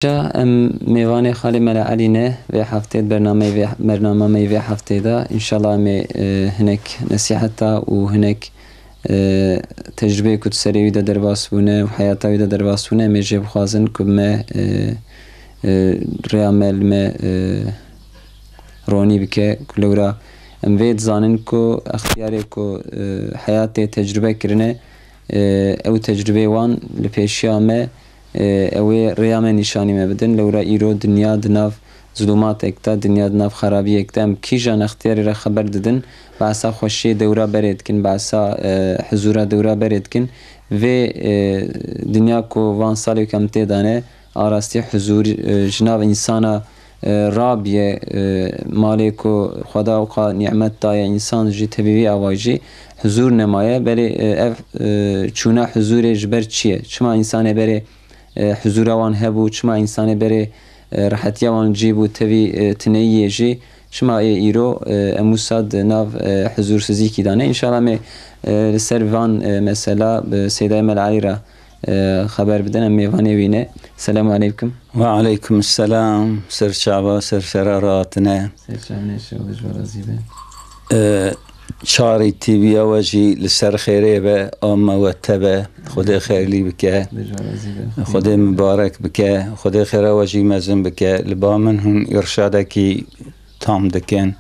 جا میوان خالی ملا علی نه و هفته برنامه می و هفته دا انشالله می هنک نصیحتا و هنک تجربه کد سری ویدا درواس بونه و حیاتا ویدا درواس بونه می جب خوازن که می ریامل می رونی بکه کلورا وید زانن که اختیاری که حیات تجربه کرنه او تجربه وان لپیشیا می اوه ریام نشانی می‌بدن لورا ایرو دنیا دناف ظلمات اکتا دنیا دناف خرابی اکتا ام کیجان اختیاری را خبر دادن باسا خوشی دورا برید کن باسا حضورا دورا برید کن و دنیا کو وان سالی کم تدانه آراستی حضور جناب انسانا رابیه مالی کو خدا و قا نعمت دای انسان جی طبیعی آواجی حضور نمایه بله چونه حضور جبر چیه چما انسان بره حضور وان هبو چما انسان بره راحتی وان جیبو توی تنیی جی چما ایرو اموساد ناف حضور سزی کی دانه انشالله می سر وان مثلا سیدای ملعلی را خبر بدن میوانی وینه. السلام علیکم. و علیکم السلام. سر شعبا سر شراراتنا سر شعبا شعبش برازیبه شاری تیوی آواجی لسر خیره به آم و تبه خدا خیرلی بکه خدا مبارک بکه خدا خیر آواجی مزن بکه لبا من هم ارشاده کی تام دکن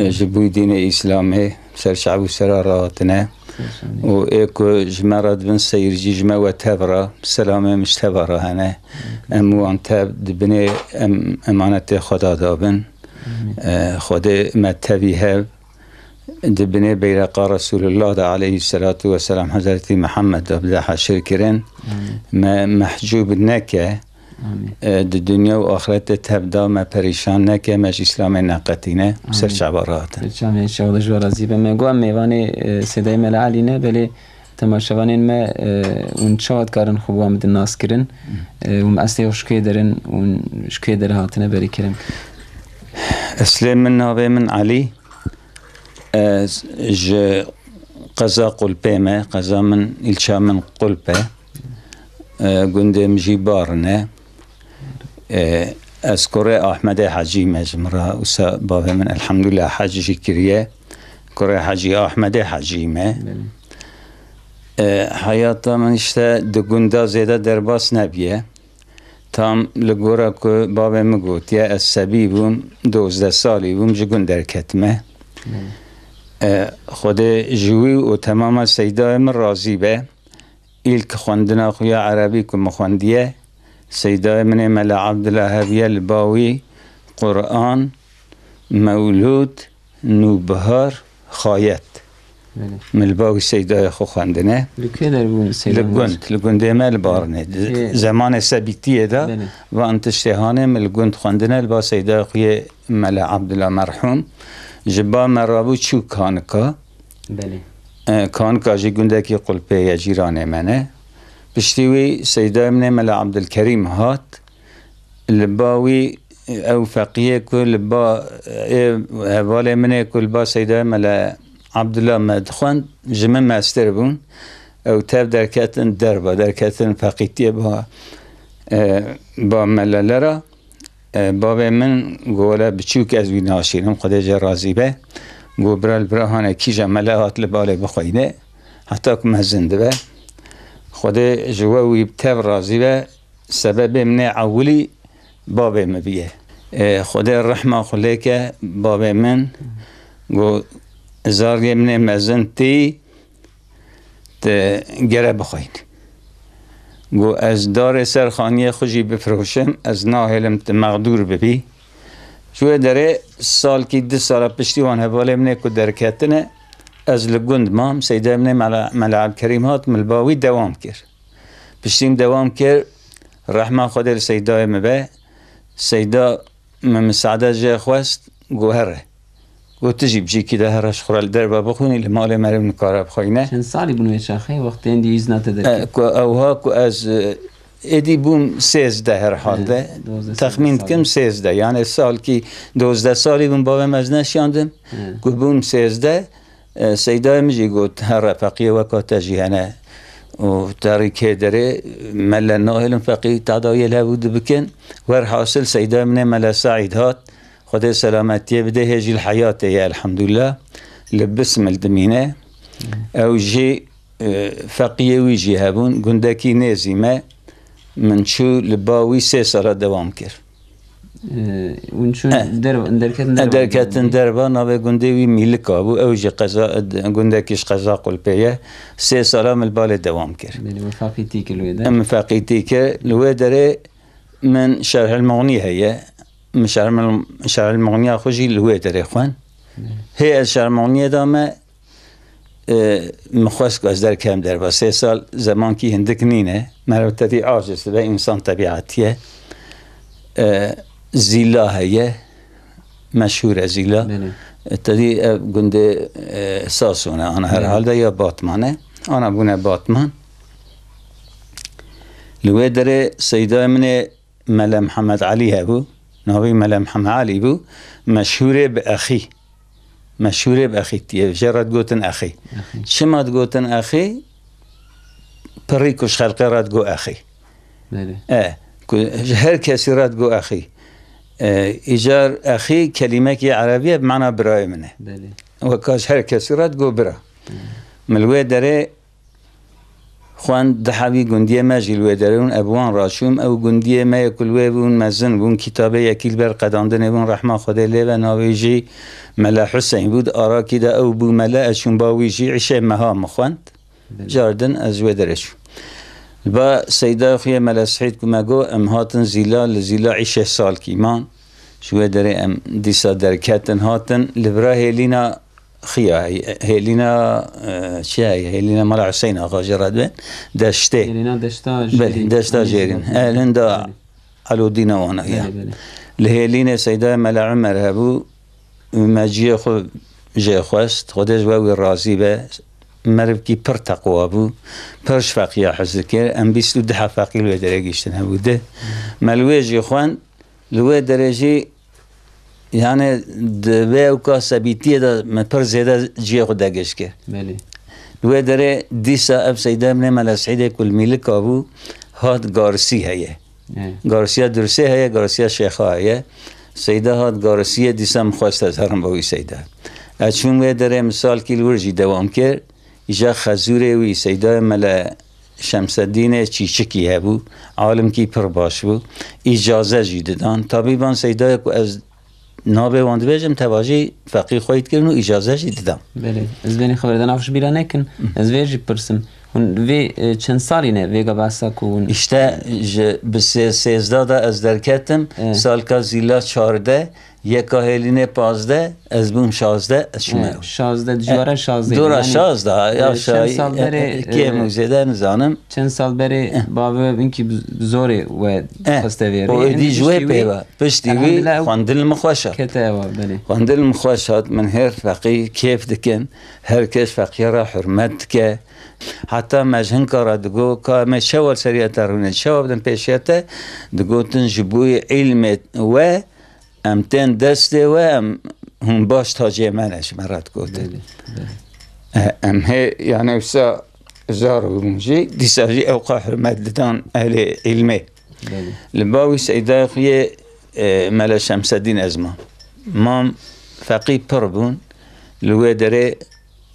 جبوی دین اسلامی سر شعب و سراراتنا و ایکو جمرات بن سیرجی جمع و تبرا سلامه مش تبرا هنه اموان تب دبنه امانت خدا دابن خدا متبی هب دبنه بیرق رسول الله دا علیه الصلاة والسلام حضرت محمد دا بده حشر کرن ما محجوب نکه د دنیا و آخرت تبدا ما پریشان نکه مش اسلام نقطینه سر شعبارات سر شعبارات جوارازی به مگو هم میوان صدای ملعلی نه بلی تماشاوانین ما اون چاد کارن خوب آمد ناس کرن و اصلی شکی درن و شکی در هاتنه بری کرن اسلام من ناوه من علی ج قضا قلبه ما قضا من الشا من قلبه گنده مجی بارنه از کره احمد حجی مجمره وسا بابا من الحمدلله حجی کریه کره حجی احمد حجی ما حیاتا من اشته دو گنده زیده درباس نبیه تام لگورا که بابا مگوت یا از سبی بوم 12 سالی بوم جگون در کتمه خود جوی و تمام سیدای من راضی به ایلک خواندنا خویا عربی که مخواندیه سیدای من ملا عبدالله هبیه الباوی قرآن مولود نوبهار خایت ملباوی سیدای خو خواندنه لکه در بون سیدای لگنده مل بارنه زمان سبیتیه دا و انتشتهانه ملگند خواندنه البا سیدای خوی ملا عبدالله مرحوم جبا مرابو چو کانکا کانکا جی گنده کی قلبه یا جیران منه بشتیوی سیدای من ملا عبدالکریم هات لباوی او فقیه که لبا حواله منه که لبا سیدای ملا عبدالله مدخوان جمع مستر بون او تب درکتن دربا درکتن فقیتیه با ملاله را بابا من گوله بچوک از وی ناشیرم خدا جا راضی به گو برال براهانه کی جمله هات لباله بخوینه حتی که مزنده به خدا جووی بتب راضی به سبب من اولی بابا مبیه خدا رحمه خلی که بابا من گو زاری من مزن تی گره بخوینه گو از دار سرخانی خوشی بفروشم از ناهلم مقدور ببی شو داره سال کی 2 سال پشتی وان حواله منه که درکتنه از لگند مام سیده منه ملعب کریم هات ملباوی دوام کرد پشتیم دوام کرد رحمه خود سیده مبه سیده مساعده جه خواست گو هره گو تجیب جی که ده هرش خورال در با بخونی لمال مرم نکاره بخوینه چند سالی بونوی چاخه وقتی اندی ایز نتدر اوها که از ایدی بوم 13 هر حال ده تخمین کم 13 یعنی سال که 12 سالی بوم بابم از نشاندم گو بوم 13 سیدای مجی گوت هر رفقیه وکا تجیهنه و تاریکه داره ملا ناهل فقی تعدایل هبود بکن ور حاصل سیده من ملا سعید هات خدا سلامتی بده هجی الحیات یا الحمدلله لبسم الدمینه او جي فقيه ويجي هبون قندكي نازمة من شو لباوي 3 سال دوام كر ونشون دركاتن دربا نابا قندوي ميلك ابو او جي قزا قندكيش قزا قل بيه 3 سال من البال دوام كر مفاقيتيك الويدا مفاقيتيك الويدا من شرح المغنية هي من شرح المغنية خوجي الويدا اخوان هي شرح المغنية دامه مخواست که از در کم در با 3 سال زمان که هندک نینه مربوطتی عاجز به انسان طبیعتیه زیلا هیه مشهور زیلا تدی گنده ساسونه آنها هر حال ده یا باتمانه آنها بونه باتمان لوی داره سیده من ملا محمد علی هبو ناوی ملا محمد علی بو مشهور به اخی مشهوره بأخي تيه جرد قوتن أخي شما تقوتن أخي بريكوش خلقي راد قو أخي هر كسي راد قو أخي إيجار أخي كلمة عربية بمعنى براي منه وكاش هر كسي راد قو برا ملوه داره خوان دحابي قندية ما جلوه دارون أبوان راشوم أو قندية ما يكل ويبون مزن بون كتابه يكيل بر قداندن بون رحمة خدا ليه ناويجي ملا حسين بود آرا كده أو بو ملا أشون باويجي عشاء مهام خوان جاردن أزوه درشو با سيدا أخي ملا سعيد كما قو أم هاتن زيلا لزيلا 10 سال كيمان شوه داره أم ديسا دركاتن هاتن لبراه لينا خيا هيلينا شاي هيلينا مال حسين اغا جراد بين دشته هيلينا دشتا جيرين اهلن دا علو دينا وانا يا لهيلينا سيدا مال عمر هبو ماجي خو جي خوست خودش و راضي به مرب کی پر تقوا بو پرش فقيه حزكر ام 22 فقيه لو درجيشتن هبو ده ملوجي خوان لو درجي يعني دبه و کاسبیتی دا مپر زیاده جیه خود دگش کرد بله لوه داره دیسا اب سیده من ملسعیده کل میلک آبو هاد گارسی هیه گارسیه درسه هیه گارسیه شیخه هیه سیده هاد گارسیه دیسا مخواست از هرم باوی سیده اچون وی داره مثال که الورجی دوام کرد ایجا خزوره وی سیده مل شمس الدین چیچکی هبو عالم کی پر باش بو اجازه جیددان طبیبان سیده که از نابه واند بیجم تواجی فقیه خواهید کردن و اجازه جی دیدم بله از بینی خبردن افش بیرا نکن از ویجی پرسم وی چند سالی نه ویگا باسا کون اشته به 13 از درکتم سال که زیلا 14 یکا هلینه 15 از بوم 16 از شما 16 جواره 16 دورا 16 یا چند سال بره که موزیده نزانم چند سال بره بابا اینکی زوره و خسته ویره و دی جوه پیوا پشتی وی خواندل مخوشه کتاوا بله خواندل مخوشات من هر فقیه کیف دکن هر کس فقیه را حرمت که حتی مجهن کارا دگو که ما شوال سریعت رونه شوال بدن پیشیته دگو تن جبوی علم و امتن دسته و هم باش تاجه منش مرد گوته ام هی یعنی وسا زارو بمجي دي ساجي اوقع حرمت لدان اهل علمي لباوي سيدا خوية ملا شمس الدين ازمان مام فقيه پربون لوه داره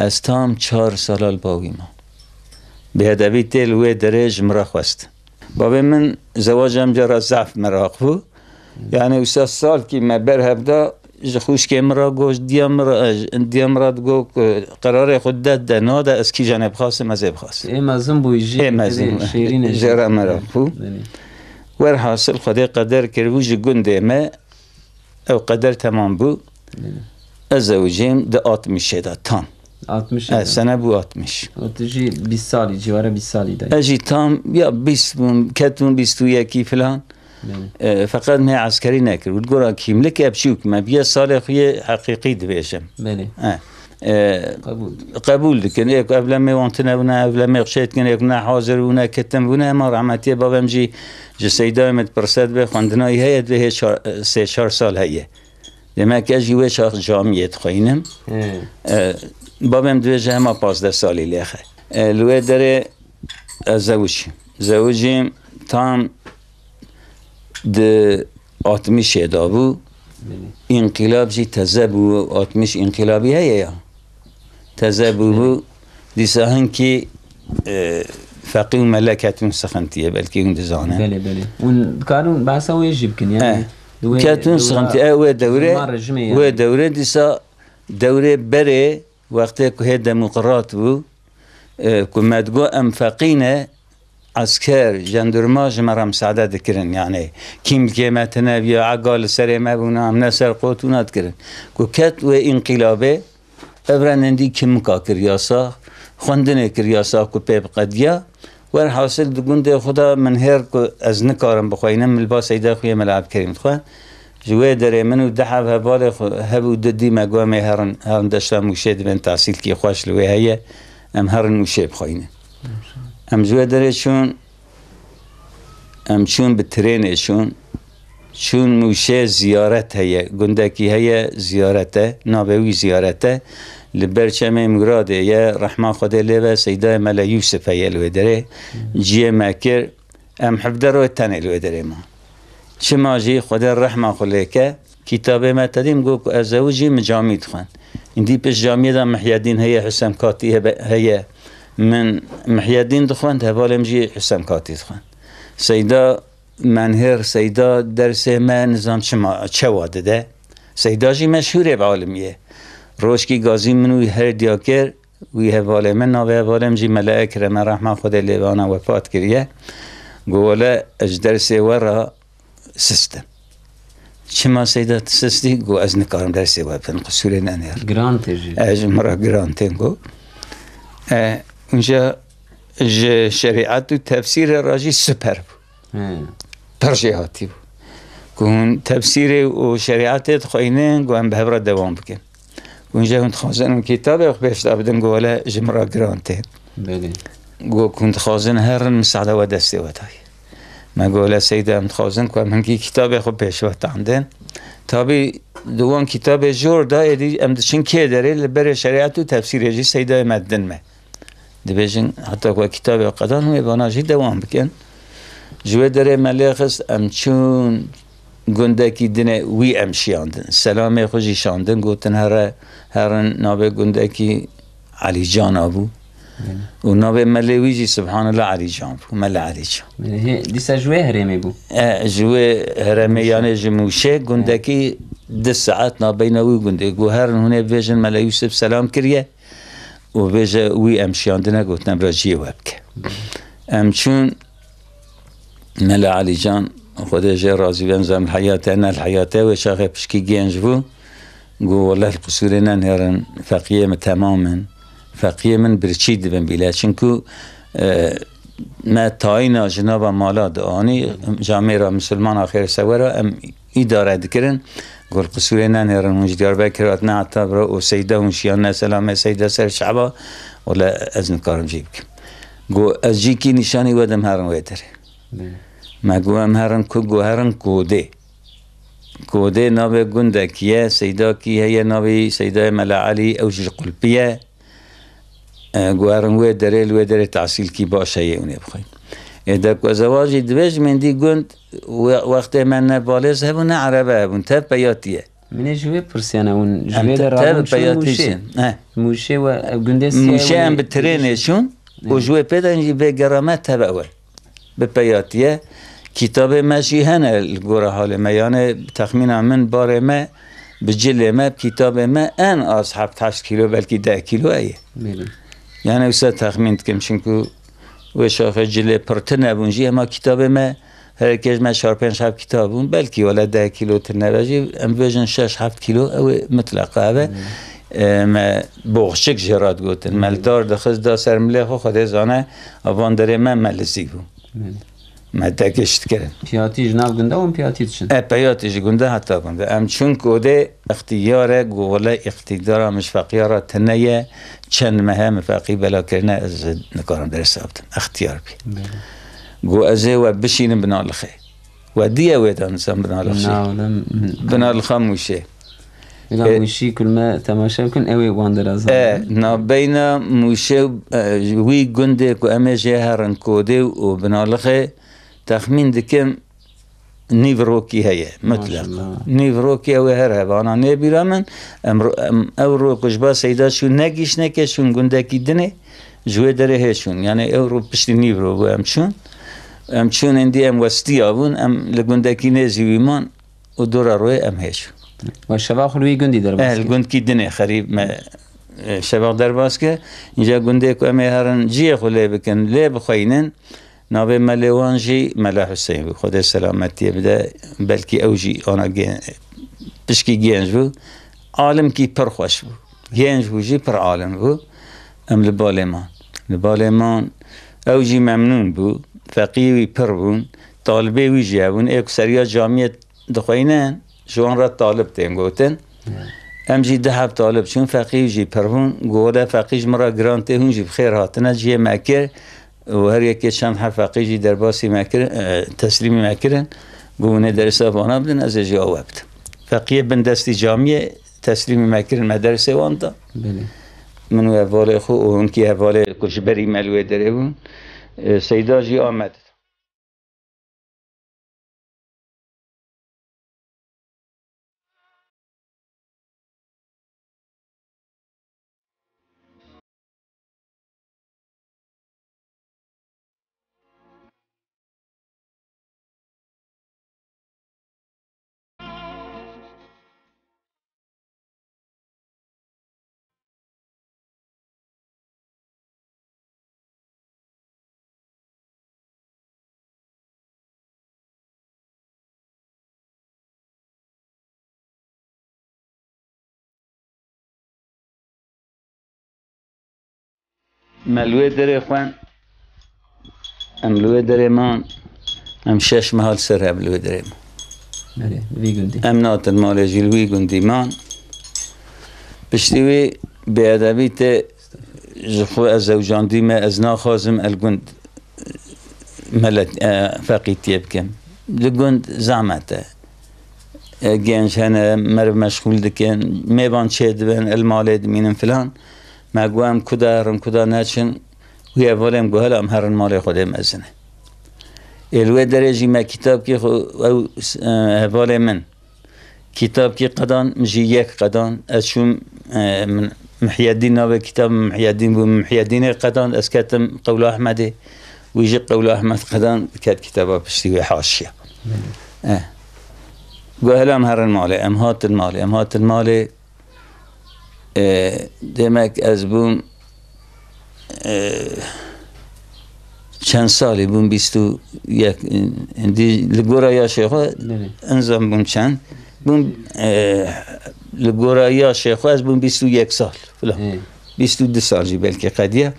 استام 4 سال الباوي ما بهدبي تي لوه داره جمرا خواست بابا من زواجم جرا ضعف مراق بو يعني وسا سال كي ما برهب دا خوش که مرا گوش دیامراد گو قرار خود داد ناده از کی جانب خواست مذهب خواست مزم بویجی شیرین جرا مرا بو ور حاصل خدا قدر کروج گنده ما او قدر تمام بو از زوجیم ده 60 دا تام 60 سنه بو 60 تجي 20 سالی جواره 20 سالی دای اجی تام یا 20 کتون 21 فلان فقط ما عسكري ناكر وتقول كيم لك ابشوك ما بيا صالح حقيقي دبيشم بله قبول لكن قبل ما وانتنا بنا قبل ما خشيت كان يكون حاضر ونا كتم بنا ما رحمتي بابا مجي سيدا مت برسد به خواندنا هي به 3 سال هي لما كاجي وش جامعه خوينم بابا مدوجه ما 15 سالي لاخه لو داره زوجیم تام ده آتمیش دابو انقلاب جی تزبو آتمیش انقلابی هیا یا تزبو دیسا هنکی فقی و ملکتون سخنتیه بلکه اون دزانه بله اون کارون بحثا و یجب کن یعنی كاتون سخنتي و دوره ديسا دوره بره وقتی که هي ديمقراط بو كما تقول ام فقينه عسكر جندرماج مرا مساعدة ذكرن يعني كيم كيمتنا بيا عقال سري ما بونا هم نسر قوتونا ذكرن كات وانقلابه ابرن عندي كم كرياسا خوندن كرياسا كو بيب قديا ور حاصل دگونده خدا من هر کو از نکارم بخواینم ملباس ایده خوی ملعب کریم خو جوه داره منو دحب هبال هبو ددی مگوام هرن داشتم موشه من تحصیل کی خوش لوی هیه ام هرن موشه بخواینه ام جوه داره چون به ترین چون موشه زیارت هیه گنده کی هیه زیارته نابوی زیارته لبرچم مراده یا رحمه خدا لیبه سیده ملا یوسف هیلوه داره جیه مکر ام حفظه رو تنیلوه داره ما چه ماجی خدا رحمه خدا که کتابه ما تدیم گو که ازوجی مجامید خوان اندی پیش جامعه دا محیدین هیا حسام کاتی هیا من محیدین دخوان هوالم جی حسام کاتی دخوان سیده منهر سیده درس ما نظام چه واده ده سیده جی مشهوره به عالمیه روش کی گازی منوی هر دیاکر وی حواله من ناوی حوالم جی ملائک رحمه رحمه خدا لیوانا وفات کریه گوله اجدر سیوارا سیستم چما سیدات سیستی گو از نکارم در سیوار پن قصوری ننیر گرانته جی مرا گرانته گو اونجا شریعت و تفسیر راجی سپر بو ترجیحاتی بو گون تفسیر و شریعت خوینه گو هم به هبرا دوام بکن اونجا كنت خازن كتابه بيش دابدن قوله جمرا جرانتين كنت خازن هرن مساعدة ودستي وتاي ما قوله سيدة متخازن كو من كي كتابه خو بيش وقت عندن تابي دوان كتابه جور دا يدي امدشن كي داري لبر شريعة و تفسير يجي سيدة مدن ما دبيجن حتى كو كتابه قدان هو بانا جي دوام بكن جوه داره مليخس امچون گندکی دنه وی امشیاندن سلام خوشی شاندن گوتن هرن نابه گندکی علی جان ابو و نابه ملوی جی سبحان الله علی جان بو مل علی جان دیسا جوه هرمی بو جوه هرمی یعنی جموشه گندکی 10 ساعت نابه نوی گنده گو هرن هونه بیجن مل یوسف سلام کریه و بیجه وی امشیاندنه گوتنم راجیه وبکه امچون مل علی جان خدا جه راضی بنظام الحياة أنا الحياة وشاغب بشكي جنجبو قو والله القصور نهرن فقيه تماما فقيه من برشيد بن بلا چنكو ما تاينا جناب مالا دعاني جامعه مسلمان آخر سورا ام اداره دكرن قو القصور نهرن مجدار بكرات نعتبر و سيده ونشيان سلام سيده سر شعبا ولا ازن كارم جيبك قو ازجيكي نشاني ودم هرن ويتره ما گوهم هرن کو گو هرن کوده نابه گنده کیه سیدا کیه یه نابه سیدا ملا علی اوج قلبیه گو هرن وی داره تحصیل کی باشه یه اونه بخوایم اده که زواجی دویج من دی گند وقت من نبالز هبون عربه هبون تب بیاتیه من جوه پرسیانه اون جوه در رابون چون موشه و گنده سیه موشه هم به ترینشون و جوه پیدا اینجی به گرامت تب اول به بیاتیه کتاب ماشی هنه الگوره حال ما یعنی تخمین من باره ما بجل ما کتاب ما ان از 7-8 کیلو بلکه 10 کیلو ایه یعنی وسط تخمین کم چنکو و شاخه جل پرتنه بونجی اما کتاب ما هر کج ما 4-5 کتابون بلکه ولا 10 کیلو تنراجی ام وجن 6-7 کیلو او مطلقه ما بوغشک جرات گوتن ملدار دخز دا سرمله خود زانه اوان داره من ملزی بو مدکشت کردن پیاتی جناب گنده و پیاتی چن پیاتیش گنده حتی گنده ام چون کوده اختیاره گوله اختیاره مشفقیاره تنیه چند مهم فقی بلا کرنه از نکارم در سابتن اختیار بی گو ازه و بشینم بنالخه و دیه ویدان سم بنالخه بنالخه موشه إذا موشي كل ما تماشى كن أوي واندرازان نا بين موشه وی گنده که امه جهرن کوده و بنالخه تخمین دکم نیوروکی هیه مطلق نیوروکی او هر هوانا نبیره من او رو کجبا سیدا شون نگیش نکه شون گنده کی دنه جوه داره هشون یعنی او رو پشتی نیورو بو ام چون اندی ام وستی آبون ام لگنده کی نزیوی من و دور روی ام هشون و شباب خلوی گندی در باز گند کی دنه خریب ما شباب در باز که اینجا گنده که امه هرن جیه خله بکن لی بخوینن نابه ملوانجی ملا حسین بو خدا سلامتی بده بلکی اوجی آنا پشکی گنج بو عالم کی پر خوش بو گنج بو جی پر عالم بو ام لبالمان اوجی ممنون بو فقیوی پر بون طالبه وی جیبون ایک سریا جامعه دخوینن جوان را طالب تین گوتن ام جی ده طالب چون فقیوی جی پر بون گوده فقیج مرا گرانته هون جی بخیر هاتنه جی مکر و هر یکی چند حرف فقیجی در باسی مکرن تسلیمی مکرن گونه درس آبانا بدن از جواب فقیه بن دستی جامعه تسلیمی مکرن مدرسه وانتا منو احوال خو و اون کی احوال کشبری ملوه داره بون سیدا جی آمد ملوه داره خوان ملوه داره من ام 6 محل سر ملوه داره ام نات المال جلوی گندی من بشتوی بیادبی ته جخو از زوجاندی ما از ناخازم الگند ملت فقیتیه بکم لگند زعمته گنج هنه مر مشغول دکن میبان چه دبن المال دمینم فلان ما گوام کدا نچن وی اولم گوهل ام هرن مال خودم ازنه الوی درجی ما کتاب کی او اول من کتاب کی قدان مجی یک قدان اشون من محی الدین ناوی کتاب محی الدین بو محی الدین قدان از کتم قول احمده ویجی قول احمد قدان کت کتابا پشتی حاشیه گوهل ام هرن مال امهات المال دمک از بوم چند سالی بوم 21 اندی لگورا یا شیخو انزام بوم چند بوم لگورا یا شیخو از بوم 21 سال فلا 22 سال جی بلکه قدیه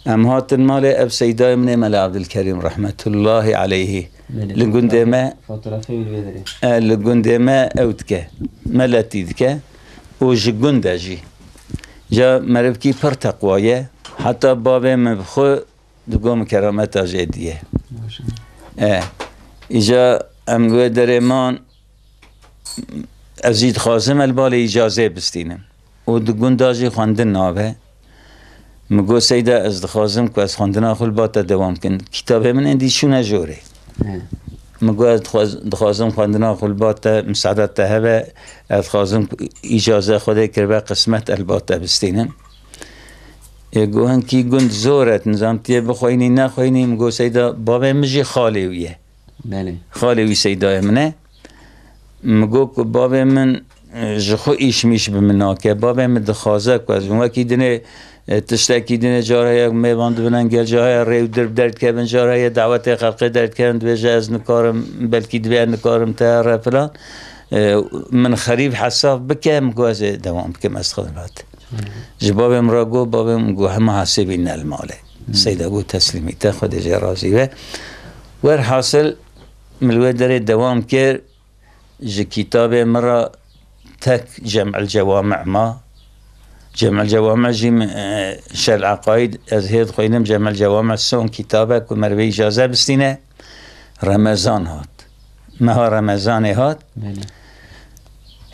امهات المال اب سیدای من ملا عبدالکریم رحمت الله علیه لگنده ما اوتکه ملتید که و جگنده جی جا مرب کی پر تقوایه حتی بابه مبخو دگم کرامت آجدیه ایجا امگوه در ایمان ازید خازم البال اجازه بستینم و دگنده جی خواندن نابه مگو سیده از دخوازم که از خواندن آخول باتا دوام کن کتابه من اندی شونه جوره مگو دخوازم خواندن آخول باتا مساعدت تهبه دخوازم اجازه خوده کربه قسمت الباتا بستینم گوهن کی گند زورت نظام تیه بخوینی نخوینی مگو سیده بابه مجی خالیویه خالیوی سیده منه مگو که بابه من جخو ایش میش بمنا که بابه من دخوازه که از اون وکی دنه تشتکی دینه جاره میواند بنن گل جای ریو درد که بن جاره دعوت خلقی درد کردن دویجه از نکارم بلکی دوی نکارم تر فلان من خریب حساب بکم گوز دوام بکم از خدمات جباب امرا گو بابم گو همه حاسبی نلماله سیده گو تسلیمی تا خود جرازی و ور حاصل ملوه داره دوام کرد جه کتاب مرا تک جمع الجوامع ما جمع الجوامع جيم شل عقايد از هيد خوينم جمع الجوامع سون كتابه كو مروي اجازه بستينه رمضان هات مها رمضان هات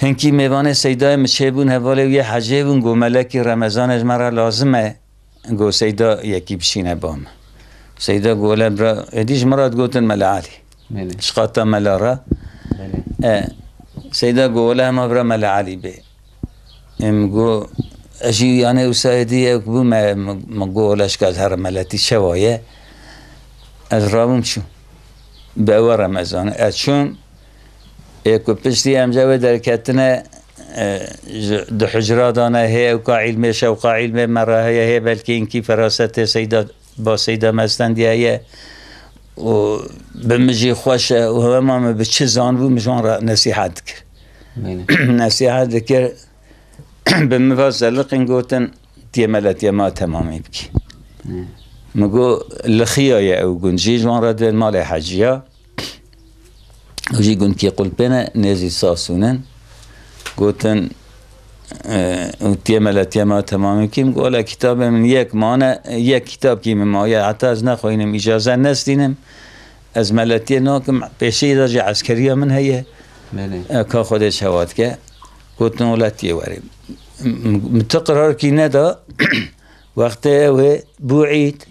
هنکی میوان سیدای مچه بون حواله یه حجه بون گو ملکی رمضان از مرا لازمه گو سیدا یکی بشینه بام سیدا گوله برا ادیش مراد گوتن ملا علی شقاطا ملا را سیدا گوله همه برا ملا علی به ام گو اشی یعنی وسایدی اکبو ما گولش که از هر ملتی شوایه از رابم شو به او رمضان از چون اکو پشتی امجاوه در کتنه دو حجرات آنه هی اوکا علمه شوقا علمه مرا هی بلکه اینکی فراست سیدا با سیدا مستندی هی و بمجی خوش و همه به چه زان بود مجان را نصیحت کرد نصیحت کرد به مفاصلق گوتن تی ملت ما تمامی بکی مگو لخیای او گنجی جوان را دل مال حجیا وجی گن کی قلبنا نزی ساسونن گوتن تی ملت ما تمامی کیم گولا کتاب من یک مانه یک کتاب کی مایه حتی از نخواهینم اجازه نستینم از ملتی ناکم پیشی راجع عسکری من هیه که خودش هواد که گوتن ولتی وریم متقرار کی ندا وقت و بوعید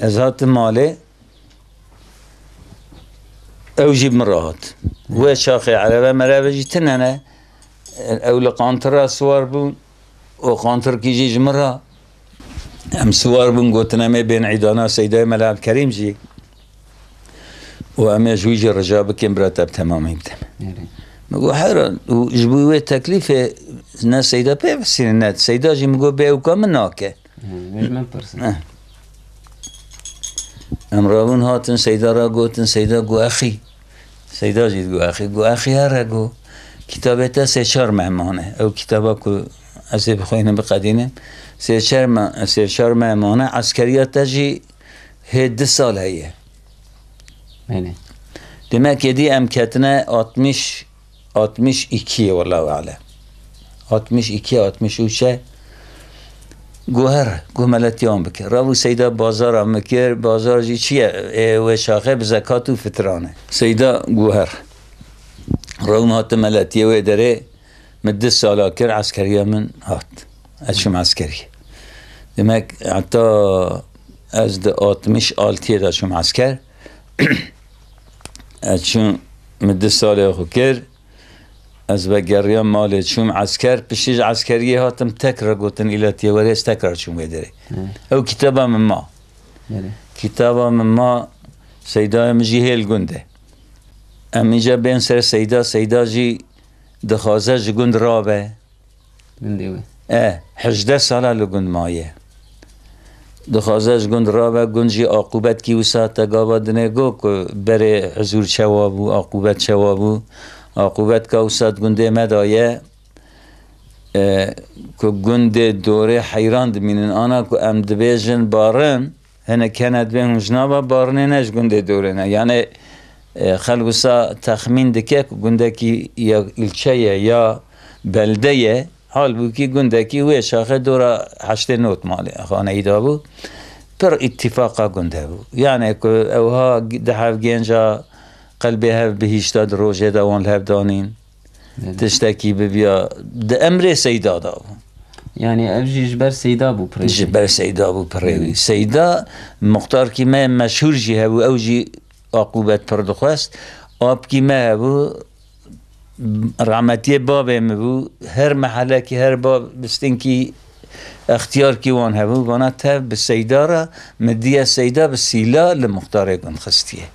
از هات ماله او جيب مرات وشاخي على مرابجي تننا اول قانتر سوار بون وقانتر كيجي مرة ام سوار بون قوتنا ما بين عيدانا سيداي ملعب كريم جي وام جويجي رجابك مرتب تمام يبدأ مقو حيران وجبوي تكليفه ناس سيدا بيفسين النات سيدا جي مقو بيو كامل ناكه مش من برسن امرابون هاتن سيدا را قوتن سيدا قو اخي سيدا جيد قو اخي هره قو كتابته سيشار مهمانه او كتابه كو اسي بخوينه بقدينه سيشار مهمانه عسكريات تجي هي 10 سال هي demek yedi emketine 62 والله اعلم 62 گوهر گملتیان بکر راو سیدا بازار هم مکر بازار جی چیه و شاخه به زکات و فطرانه سیدا گوهر راو هات ملتیه و داره مده سالا کر عسکریه من هات اشم عسکری demek حتی از ده 66 داشم عسکر اشم مده سالا خو کر از بگریان مال چوم عسكر بشيج عسكريه هاتم تكرر قوتن الى تيوريس تكرر چوم يدري او كتابه من ما كتابه من ما سيدا مجي هي الجنده ام جا بين سر سيدا جي دخازه جند رابه جندوي 18 ساله لجند مايه دخازه جند رابه گنجي عقوبت کی وسات گاوا دنگو کو بره حضور شوابو عقوبت شوابو عقوبت که اوسط گنده مدایه که گنده دوره حیران دمینن آنا که ام دبیجن بارن هنه کند بین جنابا بارنه نش گنده دوره نه یعنی خلوصا تخمین دکه که گنده کی یا ilçe یا بلده حال بو کی گنده کی وی شاخه دوره 8 نوت مالی خانه ایدا بو پر اتفاقا گنده بو یعنی که اوها دهف گنجا قلبي هف بهيشتاد روجه دوان لهف دانين تشتكي ببيا ده امر سيدا داو يعني افجي جبر سيدا بو بريوي جبر سيدا بو بريوي سيدا مختار كي ما مشهور جي هبو او جي عقوبت پردخواست آب كي ما هبو رحمتي بابه مبو هر محله كي هر باب بستين كي اختيار كي وان هبو قانت هف بالسيدا را مدية سيدا بالسيلا لمختار يكون خستيه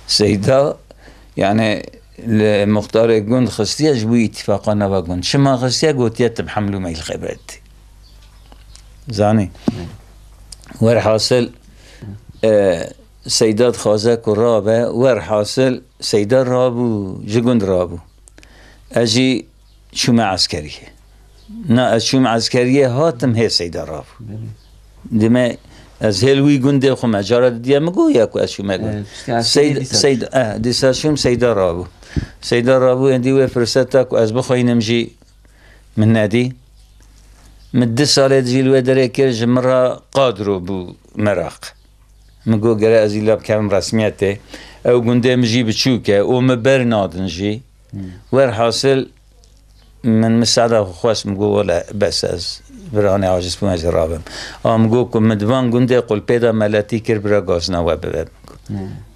سيدا يعني المختار جند خستيه جبوي اتفاقا نوا جند شما خستيه قوتيت بحملو ما الخبرت زاني ور حاصل سيدات خازك ورابه ور حاصل سيدا رابو جگند رابو اجي شوم عسكريه نا شوم عسكريه هاتم هي سيدا رابو دمه از هلوی گنده خو مجارت دیگه مگو یا کو اشو مگو سید دیساشوم سیدا رابو اندی و فرصتا کو از بخوینم جی من نادی من 10 سال جیلو دره کر جمره قادرو بو مراق مگو گره از ایلاب کم رسمیته او گنده مجی بچوکه او مبر نادن جی ور حاصل من مساعدة خواست مگو ولا بس از برانه عاجز بوم از رابم مگو که مدوان گنده قل پیدا ملاتی کر برا گازنا و ببب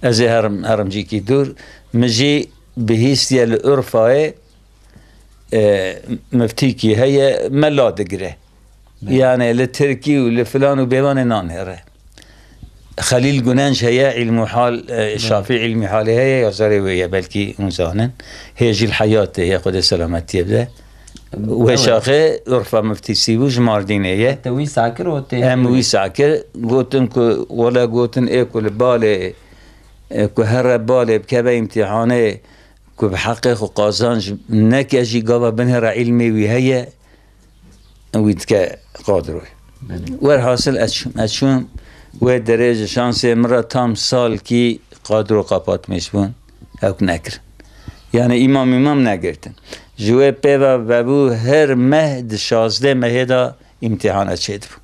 از هرم جی کی دور مجي بهيستيا الأرفاء مفتيكي هي ملا دقره يعني للتركي ولفلان وبيبان نانهره خليل قنانش هي علم حال شافعي علم حال هي يزاري ويا بلكي انسانا هي جي الحياة هي قد سلامتي بده وشاخه أرفا مفتي سيبوش ماردين هي توي ساكر وي ساكر قوتن ولا قوتن ايكل بالي که هر باله بکه امتحانه که بحقق و قازانج نکه جی قابا بنه را علمی وی هیه وید که قادروه ور حاصل اشون و درجه شانسه مرا تام سال کی قادرو قاپات میشون اوک نکر یعنی امام نگرتن جوه پیوا ببو هر مهد 16 مهدا امتحانه چید بو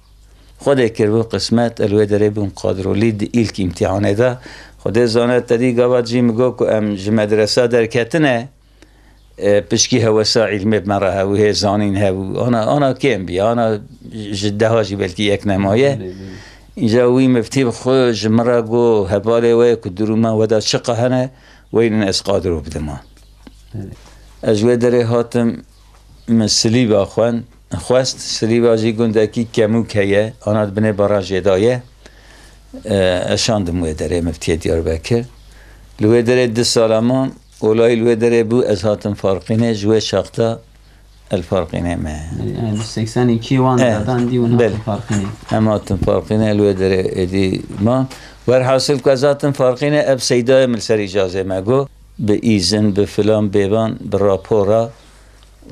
خود کربو قسمت الوه دره بون قادرو لید ایلک امتحانه دا خود زانت تدی گواد جی مگو که ام مدرسه در کتنه پشکی هوسا علمی بمره هاو هی زانین هاو آنا کم بیا آنا جده هاجی بلکی یک نمایه اینجا وی مفتی بخو جمره گو هباله وی که دروما ودا شقه هنه وین از قادرو بدمان اجوه داره هاتم من سلیبا خواست سلیبا جی گندکی کمو که آنات بنه برا جدایه اشاندم داره مفتی دیاربکر لوی داره 2 سالمان اولای لوی داره بو از هاتم فارقینه جوه شاختا الفارقینه ما يعني 82 وان دادن دی اون فارقینه هم هاتم فارقینه لوی داره ادی ما ور حاصل که از هاتم فارقینه اب سیدای ملسر اجازه مگو به ایزن به فلان بیوان به راپورا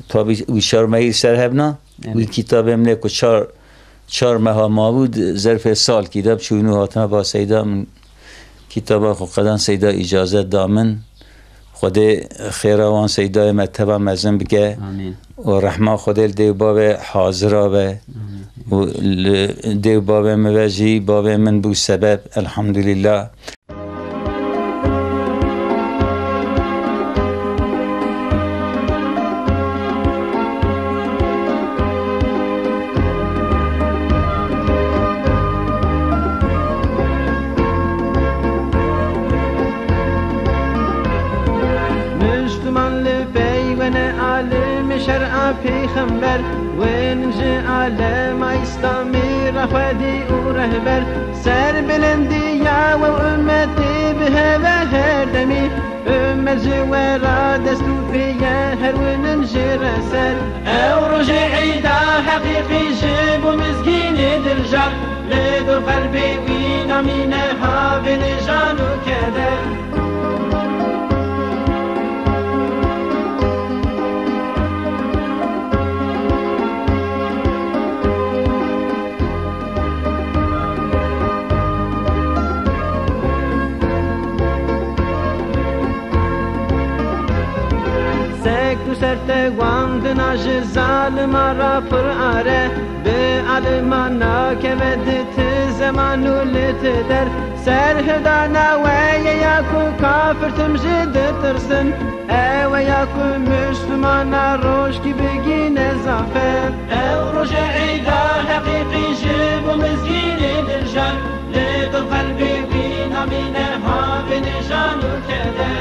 تا بیشار مهیر سر هبنا وی کتاب امنه که 4 ماه ما بود ظرف سال کتاب چونو هاتنا با سیدا کتاب خو قدان سیدا اجازه دامن خود خیروان سیدا متبا مزن بگه و رحمه خود دیو باب حاضره به و دیو باب موجی باب من بو سبب الحمدلله پیغمبر ونج عالم اسلامی رفدی و رهبر سر بلندی یا و امتی به و هر دمی امت جوارا دستو فيا هر ونج رسل او رجعي دا حقيقي جيب ومسكين درجة لدو قلبي وينا منها بنجان وكذا سرت واندنا جزال مرا پر آره به علمانا که ودت زمانو لتدر سر هدانا وياكو كافر تمجد ترسن وياكو مسلمانا روش كي بقين زافر او رجعي دا حقيقي جيب ومسكين الرجال لدو قلبي بينا منها بنجان وكذا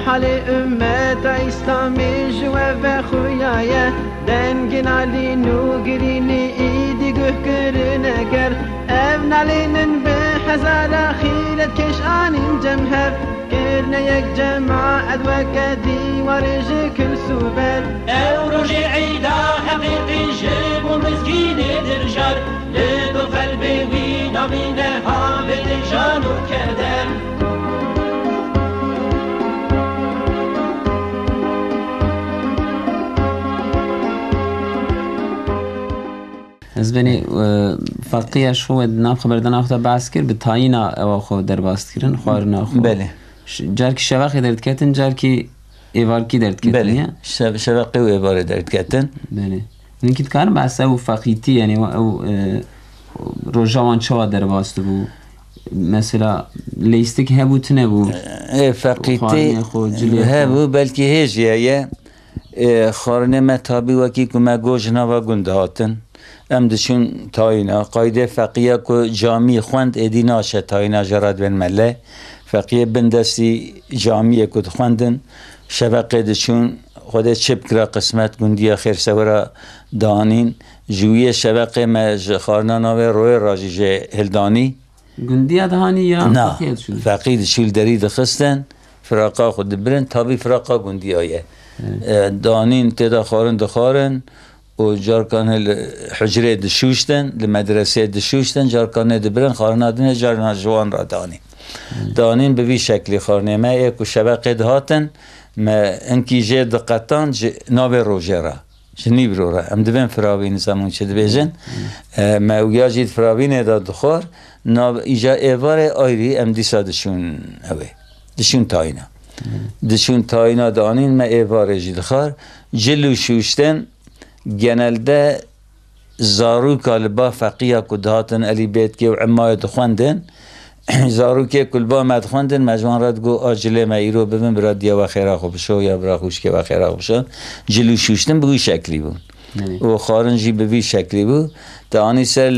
حال امت اسلامی جوه و خویایه دنگین علی نوگرینی ایدی گوه کرنگر او نالینن به هزار خیرت کش آنین جمهر کرنه یک جماعت و کدی ورج کل سوبر او رجعی دا حقیقی جب و مسکین درجار لدو قلبی وینا بینه ها بنجان و کدر از بینی فرقیش شو نام خبردن آختا بحث کرد به تایین او خو در باست کردن خوار ناخو بله جارکی شواخی درد کتن جارکی ایوارکی درد کتن بله یا؟ شواقی و ایوار درد کتن بله نکید کارم بحث او فقیتی یعنی او روژاوان چوا در باست بو مثلا لیستک هبوت نبو فقیتی هبو بلکه هجیه خارنه متابی وکی که ما گوجنا و گنده هاتن ام دشون تاینا قایده فقیه که جامی خوند ادی ناشه تاینا جراد بن مله فقیه بندستی جامیه که خوندن شبقه دشون خود چپ کرا قسمت گندی خیر سورا دانین جویه شبقه ما خارنا ناوه روی راجیجه هلدانی گندی دهانی یا نه فقیه شد؟ فقیه دشول دری دخستن فراقا خود برن تابی فراقا گندی آیه دانین تدا خارن دخارن و جارکانه حجره دشوشتن لمدرسه دشوشتن جارکانه دبرن خارن آدنه جارنا جوان را دانین به وی شکلی خارنه ما یک و شبقه دهاتن ما انکی جه دقتان ناوه روژه را جنیب رو را ام دبن فراوین زمان چه دبیجن ما اویا جید فراوین دا دخار ایجا ایوار آیری ام دیسا دشون اوه دشون تاینا دشون تاینا دانین ما ایوار جید خار جلو شوشتن genelde zaruka li ba feqiya ku dihatin elî bêtkê û emayê dixwendin zarokê ku li ba me dixwendin me ji wan re digot a cilê me îro bibin bira diya we xêra xwe bişo ya bira xwîşkê we xêra xwe bişon cilû şûştin bi wî şeklî bûn û xarin jî bi vî şeklî bû te anî ser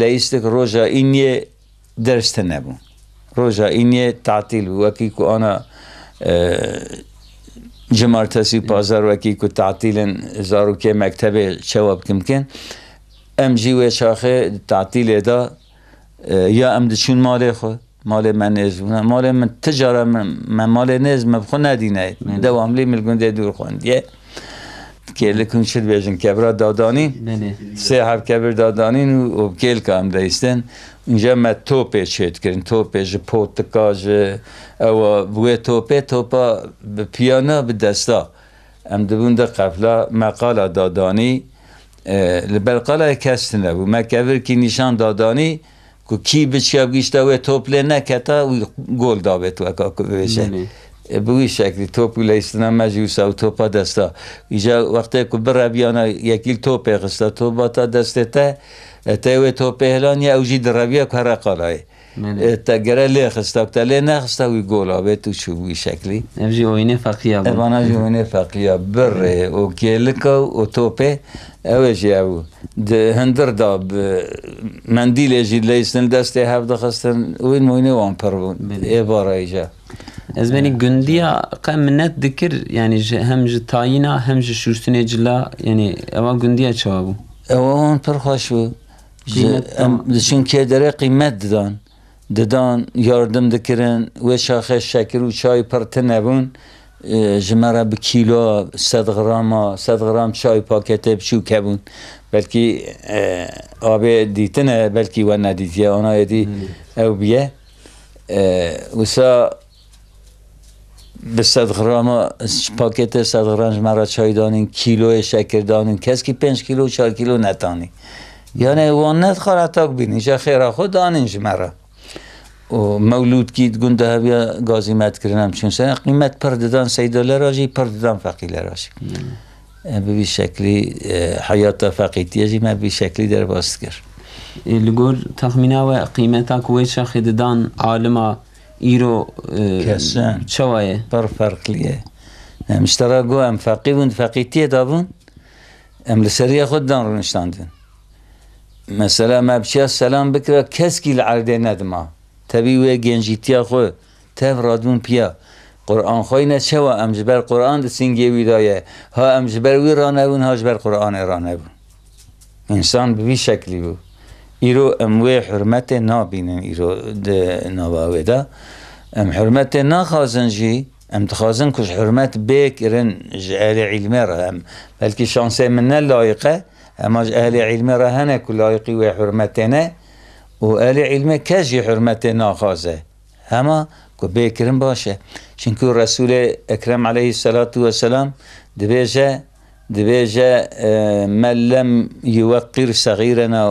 leyîstik roja îniyê ders te nebû roja îniyê tatîl bû wekî ku ana جمارتسی پازر وکی که تعطیلن زاروکه مکتب شواب کم کن ام جیوه شاخه تعطیل دا یا ام دشون مال خو مال من نزونه مال من تجاره من مال نز مبخو ندینه دواملی ملگونده دور خوندیه که لکن شد بیجن کبرا دادانی سه هف کبر دادانین و بکیل که هم دایستن اینجا ما توپه چید کرن توپه جه پوتکا جه او بوی توپا به پیانا به دستا ام دبون ده قبلا مقاله دادانی لبلقاله کست نبو ما کبر کی نشان دادانی که کی بچیاب گیشتا و توپله نکتا و گل دابت و اکا که بشه بوی شکلی توپی لیستنا مجوسا و توپا دستا اینجا وقتی که بر بیانا یکیل توپه خستا توپا تا دسته تاوی توپه هلانی اوجی دربیه که هر قالای تا گره لی خستا تا لی نخستا وی گولا بیت و چو بوی شکلی افجی اوینه فقیه بود اوانا جی اوینه فقیه بره و کلکا و توپه اوجی او هندر دا مندیل جی لیستن دسته هفته خستن وین موینه وان پر بون ای باره ایجا از بینی گندیا قم منت دکر یعنی هم ج تایینا هم ج شورتنه جلا یعنی اوا گندیا چابو اوان پر خوش بود دشون که داره قیمت دادن یاردم دکرن و شاخه شکر و چای پرت نبون جمره به کیلو 100 گرم چای پاکته بشو کبون بلکی آب دیتنه بلکی و ندیتیه آنها یدی او بیه وسا به 100 گرم پاکت 100 گرم جمره چای دانین کیلو شکر دانین کس کی 5 کیلو 4 کیلو نتانی یعنی وان ندخار اتاق بینی جا خیره خود دانین جمره و مولود کید گنده هبیا گازیمت کردنم چون سن قیمت پر دادن $3 راجی پر دادن فقیل راجی به شکلی حیات فقیتیه جی ما به شکلی در باست کرد لگور تخمینه و قیمتا کوی شاخی دادن عالما ایرو کسان چوایه پر فرقلیه مشترا گو هم فقیبون فقیتیه دابون هم لسریه خود دان رو نشتاندن مثلا ما بچه سلام بکره کس کی لعرده ندما تبیوه گنجیتیا خو تف رادون پیا قرآن خوی نشوا امجبر قرآن دسینگی ویدایه ها امجبر وی رانبون ها جبر قرآن رانبون انسان به شکلی بود ایرو اموی حرمت نابینن ایرو ناباوه دا ام حرمت نخوازن جی ام تخوازن کش حرمت بکرن اهل علمه را بلکه شانسه من لایقه اما اهل علمه را هنه که لایقی و حرمتنه و اهل علمه کجی حرمت نخوازه اما که بکرن باشه چونکه رسول اکرم علیه السلام دبیجه من لم يوقر صغيرنا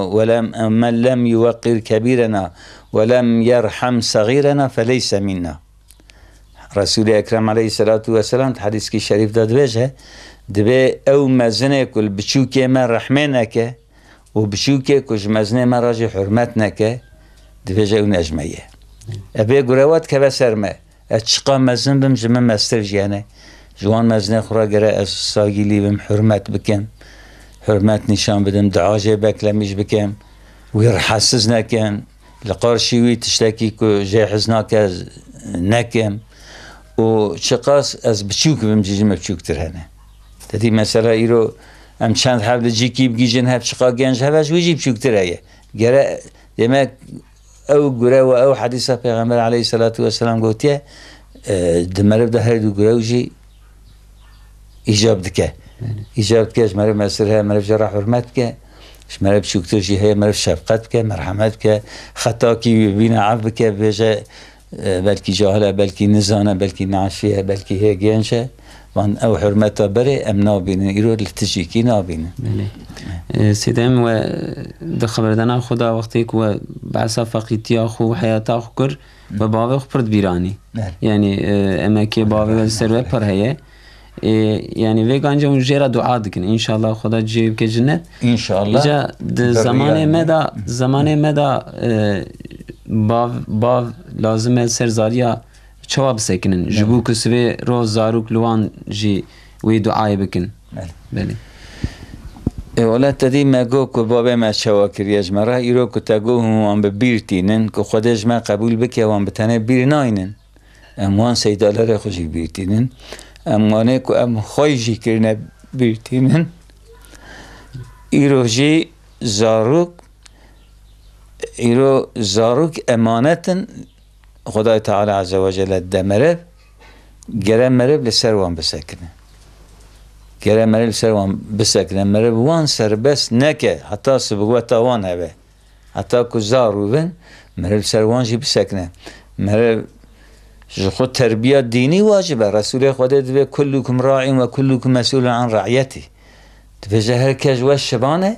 من لم يوقر كبيرنا ولم يرحم صغيرنا فليس منا رسول اکرم علیه الصلاة والسلام حدیث کی شریف داد بجه دبه او مزنه کل بچوکه من رحمه نکه و بچوکه کش مزنه من راج حرمت نکه دبه جه اون اجمعیه ابه گروات که بسرمه اتشقا مزن بم جمع مستر جیانه جوان مزنه خورا گره از ساگیلی بم حرمت بکم حرمت نشان بدم دعاجه بکلمیش بکم ويرحسز نكم لقارشي تشتكي كو جاهز ناكز نكم وشقاس از بچوك بمجيجي مبچوك ترهنه تدي مثلا ايرو ام چند حبل جيكي بگيجن هب شقا گنج هبش ويجي بچوك ترهيه گره دمك او گره و او حديثه پیغمبر عليه الصلاة والسلام قوتيه دمرب ده هر دو گره وجي ايجاب دكه ايجاب دكه مرب مسرها مرب جرح حرمت که مرب شکتر جی هی مرب شفقت که مرحمت که خطا کی بین عفو که بجه بلکی جاهله بلکی نزانه بلکی نعشیه بلکی هی گنجه وان او حرمتا بره ام نابینه ایرو لتجیکی نابینه سیدم و ده خبردنا خدا وقتی که بعثا فقیتی آخو حیات آخو کر و باوی خو پرد بیرانی یعنی اما که باوی و سروه پر هیه يعني ويك انجا ونجيرا دعاء دكن ان شاء الله خدا جيب كجنة ان شاء الله جا زمان مدى باv لازم سرزاريا چوا بسکنن جبو کسوی روز زاروک لوان جی وی دعای بکن بله ولا تدي ما جو كبابه ما شواكر يجمره يرو كتاجو هم ببيرتينن كخدش ما قبول بك وان بتنه بيرناينن اموان سيدالر خوشي بيرتينن امانه کو ام خویجی کرنه بیرتینن ایرو جی زاروک امانتن خدای تعالی عز و جل دمرب گره مرب لسروان بسکنه گره مرب لسروان بسکنه مرب وان سر بس نکه حتی سبقوتا وان هبه حتی که زارو بن مرب سروان جی بسکنه مرب خود تربیت دینی واجبه رسول خدا دوی کلکم راعی و کلکم مسئول عن رعیتی دوی هر کج و شبانه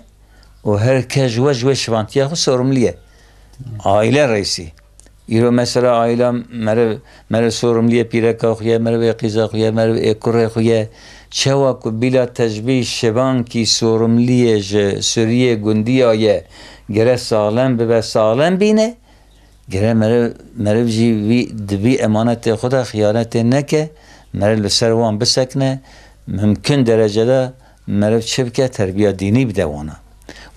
و هر کج و شبانتی خود سورملیه عائله رئیسی ایرو مثلا عائله مره سورملیه پیرکا خویه مره قیزا خویه مره اکره خویه چوا که بلا تجبیه شبان کی سورملیه سوریه گندی آیه گره سالم به سالم بینه گره مرب جی وی دبی امانت خدا خیانت نکه مرب لسروان بسکنه ممکن درجه ده مرب چه بکه تربیت دینی بدوانا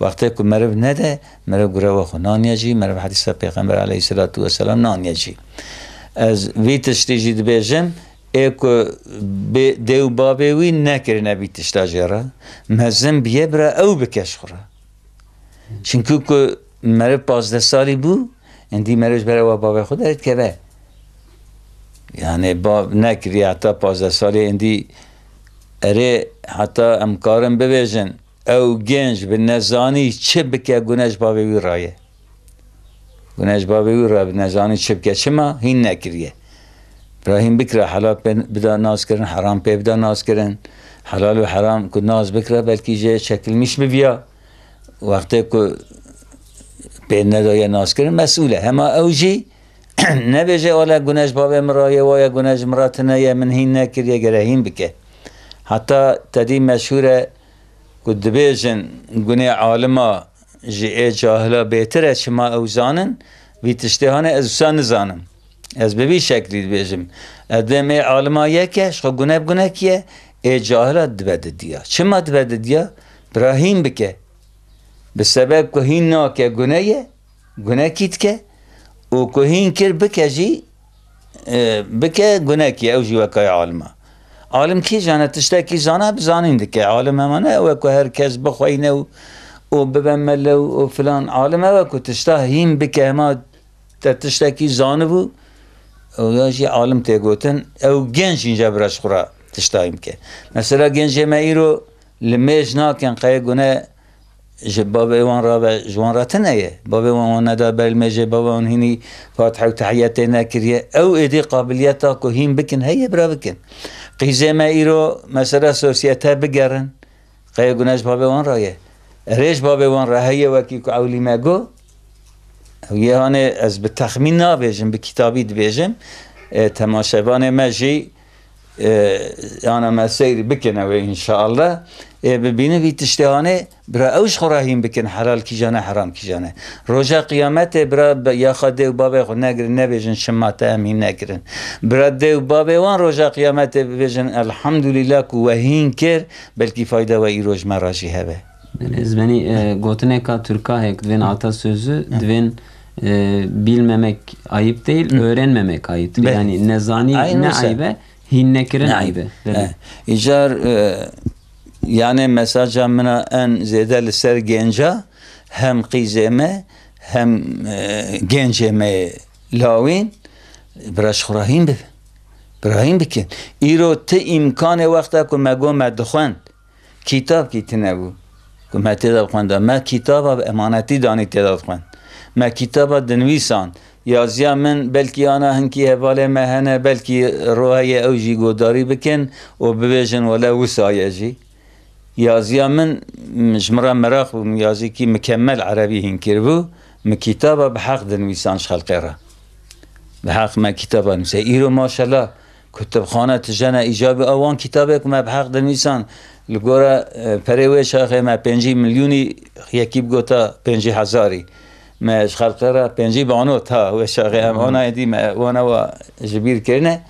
وقتی که مرب نده مرب گروه خو نانیجی مرب حدیث پیغمبر علیه الصلاة والسلام نانیجی از وی تشتیجی دبیجم ایکو دیو بابه وی نکرنه بی تشتاجی را مزم بیه برا او بکش خورا چنکو که مرب 15 سالی بو اندی مرج برای و بابا خود دارید که به یعنی باب نکری حتی 15 سالی اندی اره حتی امکارم ببیجن او گنج به نزانی چه بکه گنج بابا وی رایه گنج بابا وی رایه به نزانی چه بکه چه ما هین نکریه براهیم بکره حلال بدا ناز کرن حرام پی بدا ناز کرن حلال و حرام که ناز بکره بلکی جه شکل میش ببیا وقتی که بین ندای ناز کردن مسئوله همه اوجی نبیجه والا گناش بابه مرایه و یا گناش مراتنه یا من هین نکر یا گره هین بکه حتی تدی مشهوره که دبیجن گناه عالما جه جاهلا بهتره شما اوزانن وی تشتهانه از اوسان نزانم از ببی شکلی دبیجم ادم عالما یکه شخو گناه بگناه کیه جاهلا دبده دیا چما دبده دیا براهیم بکه بسبب که هین ناکه گناه کیت که و که هین کر بکه جی بکه گناه کیه او جی وکای عالمه عالم کی جانه تشتاکی زانه بزانین دکه عالم همانه او که هر کس بخوینه و ببمله و فلان عالم او که تشتا هین بکه هما تشتاکی زانه بو او یا جی عالم تیگوتن او گنج اینجا برش خورا تشتایم که مثلا گنج ما ایرو لمیج ناکن قیه گناه بابا وان را جوان را تنایه بابا وان ندا بالمجه بابا وان هنی فاتحه و تحیات نکریه او ایدی قابلیتا که هین بکن هیه برا بکن قیزه ما ایرو مثلا سوسیتا بگرن قیه گناش بابا وان رایه ریش بابا وان را هیه وکی که اولی ما گو او یه هانه از به تخمین نابیجم به کتابی دبیجم تماشاوان مجی انا ما سیر بکنه و انشاءالله ببینه وی تشتهانه برا اوش خوراهیم بکن حلال کی جانه حرام کی جانه روزا قیامت برا یا خود و بابا خود نگرن نبیجن شماته همین نگرن برا دو بابا وان روزا قیامت ببیجن الحمدلله که وهین کر بلکی فایده و ای روز مراجی هبه ezbeni gotine ka Türka hek dven atasözü dven bilmemek ayıp değil, öğrenmemek ayıptır. Yani nezani ne ayıbe, hinnekirin ayıbe. İcar yani mesajım mına en ziyade ser genca hem qizeme hem genceme lawin براش خراهیم به براهیم بکن ایرو ته امکان وقتا که مگو مدخوند کتاب کی تنبو که ما تداب خونده ما کتاب امانتی دانی تداب خوند ما کتاب دنویسان یازیا من بلکی آنا هنکی حواله مهنه بلکی روحی اوجی گوداری بکن و ببیجن ولا وسایه جی یازیا من جمرا مراق بو یازی کی مکمل عربی هنکر بو مکتاب بحق دنویسان خلقه را بحق ما کتاب نویسه ایرو ماشالله کتاب خانه تجنه ایجاب اوان کتابه که ما بحق دنویسان لگورا پریوه شاخه ما 5 میلیونی یکیب گوتا 5,000 ما خلقه را 5 بانو تا و شاخه هم آنها ایدی وانا و جبیر کرنه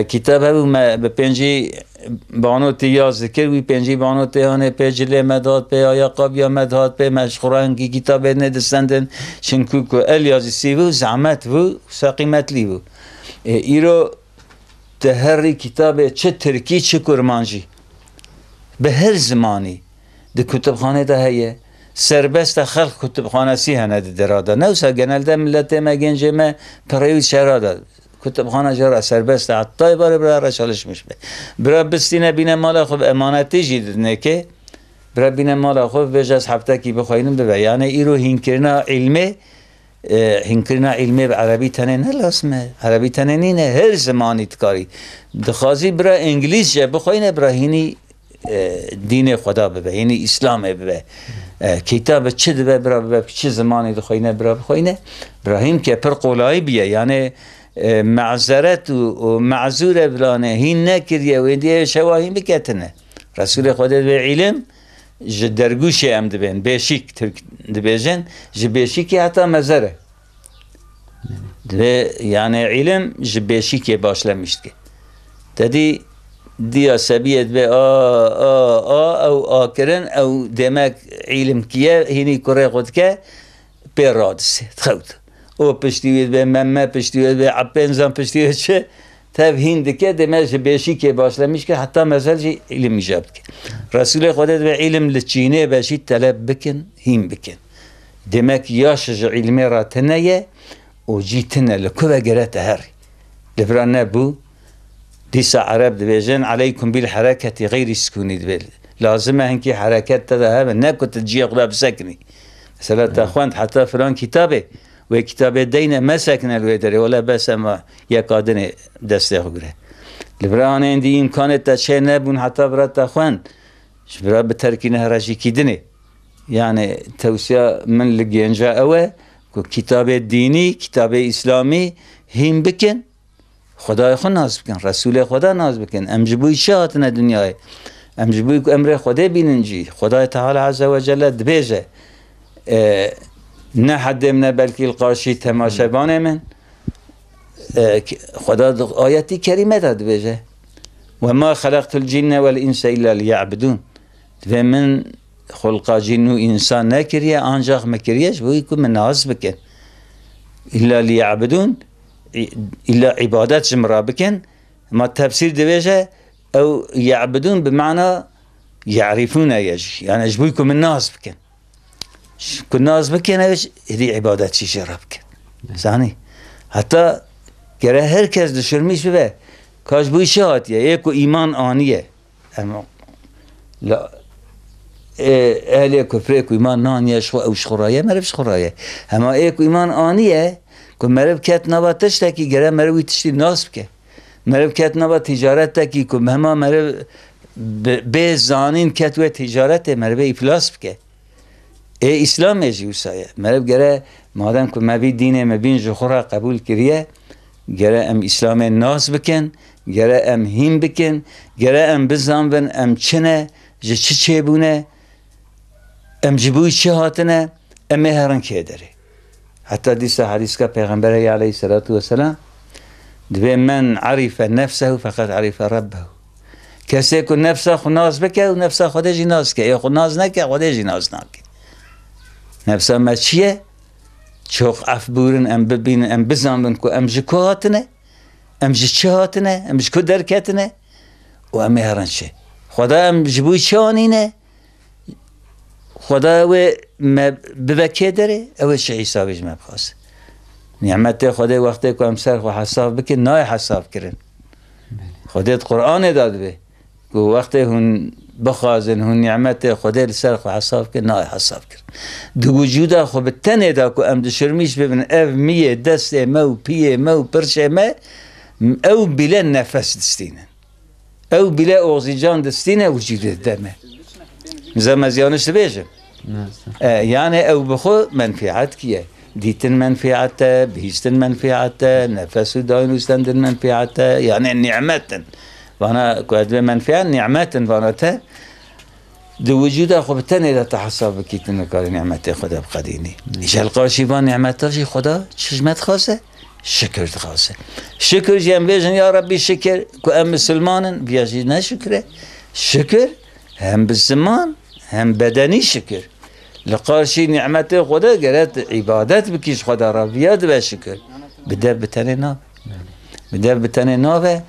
کتاب هبو ما به 5 بانو تیاز ذکر وی 5 بانو تیانه پیجله مداد پی آیا قابیا مداد پی مشخوران کی کتاب ندستندن چنکو که الیازی سیوو زحمت وو ساقیمت لیوو ایرو تهری کتاب چه ترکی چه کرمانجی به هر زمانی ده کتابخانه ده هیه سربست خلق کتابخانه سی هنه ده دراده نوسا گنال ده ملت ما گنجه ما پرایوی شراده کتابخانه جرا سربست حتی باره برای رشالش میشه برای بستینه بینه مال خوب امانتی جیدنه که برای بینه مال خوب بجاز هفته کی بخواینم ببه یعنی ایرو هینکرنا علمه به عربی تنه نه لازمه عربی تنه نینه هر زمانی تکاری دخوازی برای انگلیس جه بخواینه برای هینی دین خدا ببه یعنی اسلام ببه کتاب چه دبه برای چه زمانی دخواینه برای بخواینه براهیم که پر قولایی بیه یعنی معذرت و معذور بلانه هین نکریه و دیه شواهیم بکتنه رسول خدا به علم جه درگوشی هم دبین بیشیک دبیجن جه بیشیکی حتی مزره یعنی علم جه بیشیکی باشلمشت که دادی دیا سبیت به او آکرن او دمک علم کیه هینی کره خود که پیر رادسه تخوت او پشتیوید به ممه پشتیوید به عبنزان پشتیوید چه تفهین دکه دمج بیشی که باشلمیش که حتی مثل جی علم ایجاب که رسول خودت به علم لچینه باشی طلب بکن هیم بکن دمک یاش علمی را تنیه و جی تنه لکوه گره تهری لبران نبو دیسا عرب دبیجن علیکم بالحرکت غیر سکونی دبیل لازمه هنکی حرکت تده نکو تجی اقلا بسکنی مثلا تخواند حتی فلان کتابه و کتاب دین ما سکنه لوی داره ولی بس اما یک آدن دسته خوگره لبران اندی امکانت تا چه نبون حتی برات تخواند برا به ترکینه هرجی کدنه یعنی توصیه من لگینجا اوه که کتاب دینی کتاب اسلامی هم بکن خدای خود ناز بکن رسول خدا ناز بکن امجبوی شاهتنا دنیای امجبوی که امر خدا بیننجی خدای تعالی عز و جل دبیجه نه حد من بلکه القاشی تماشابان من خدا آیتی کریمه داد بجه و ما خلقت الجن والانس الا ليعبدون و من خلقا جن و انسان نکریه آنجاق مکریهش بوی که من ناز بکن الا ليعبدون الا عبادت جمرا بکن ما تفسیر دویجه او يعبدون بمعنى يعرفون يجي يعني اجبوي که من ناز بکن که ناز بکنه هدی عبادت چی جرا بکن زانی حتی گره هر کس دشرمیش ببه کاش بوی شهاتیه یک ایمان آنیه اما لا اهل کفر یک ایمان نانیه اوش خورایه مرفش خورایه اما یک ایمان آنیه که مرف کت نبا تشتکی گره مرفی تشتی ناز بکن مرف کت نبا تجارت تکی که همه مرف به زانین کت و تجارت مرف افلاس بکن اسلام میجی وسایه مرد گره مادام که مبی دینه مبین جخورا قبول کریه گره ام اسلام ناس بکن، گره ام هیم بکن، گره ام بزنبن ام چنه جه چه بونه، ام جبوی چه هاتنه، ام هرن که داره. حتی دیسا حدیث که پیغمبر علیه الصلاة والسلام دوی من عرف نفسه فقط عرف ربه. کسی که نفسه خود ناز بکه و نفسه خودش ناز که، یا خود ناز نکه خودش ناز نکه. نفسه ما چیه؟ چوخ افبورن ام ببین ام بزنبن که ام جکو هاتنه، ام چه هاتنه، ام جکو درکتنه و ام هرن چه. خدا ام جبوی چه آنینه؟ خدا و ببکه داره او چه حسابش مبخواست. نعمت خدا وقتی که ام سر خو حساب بکن نای حساب کرن. خودت قرآن داد به که وقتی هون بخوازن هون نعمت خدا لسر خو حساب کن نای حساب کرن. دو وجوده خو بتنه دا که ام دشرمیش ببین او میه دست مو پیه مو پرشه ما او بلا نفس دستینن او بلا اغزیجان دستینه وجود دمه زمزیانش بیجم يعني او بخو منفعت كيه ديتن منفعته بهيستن منفعته نفس داينوستن منفعته يعني نعمة وانا كود منفعة نعمة وانا دو وجود خو بتنه اذا تحسب كيتن كار نعمته خدا بقديني ايش القاشي بان نعمته خدا شجمت خاصه شكر خاصه شكر جنبيجن يا ربي شكر كو ام مسلمان بيجي نشكره شكر هم بالزمان هم بدني شكر لقارشي نعمته خدا قرأت عبادت بكيش خدا ربيات بشكر بدأ بتاني ناب بدأ بتاني ناب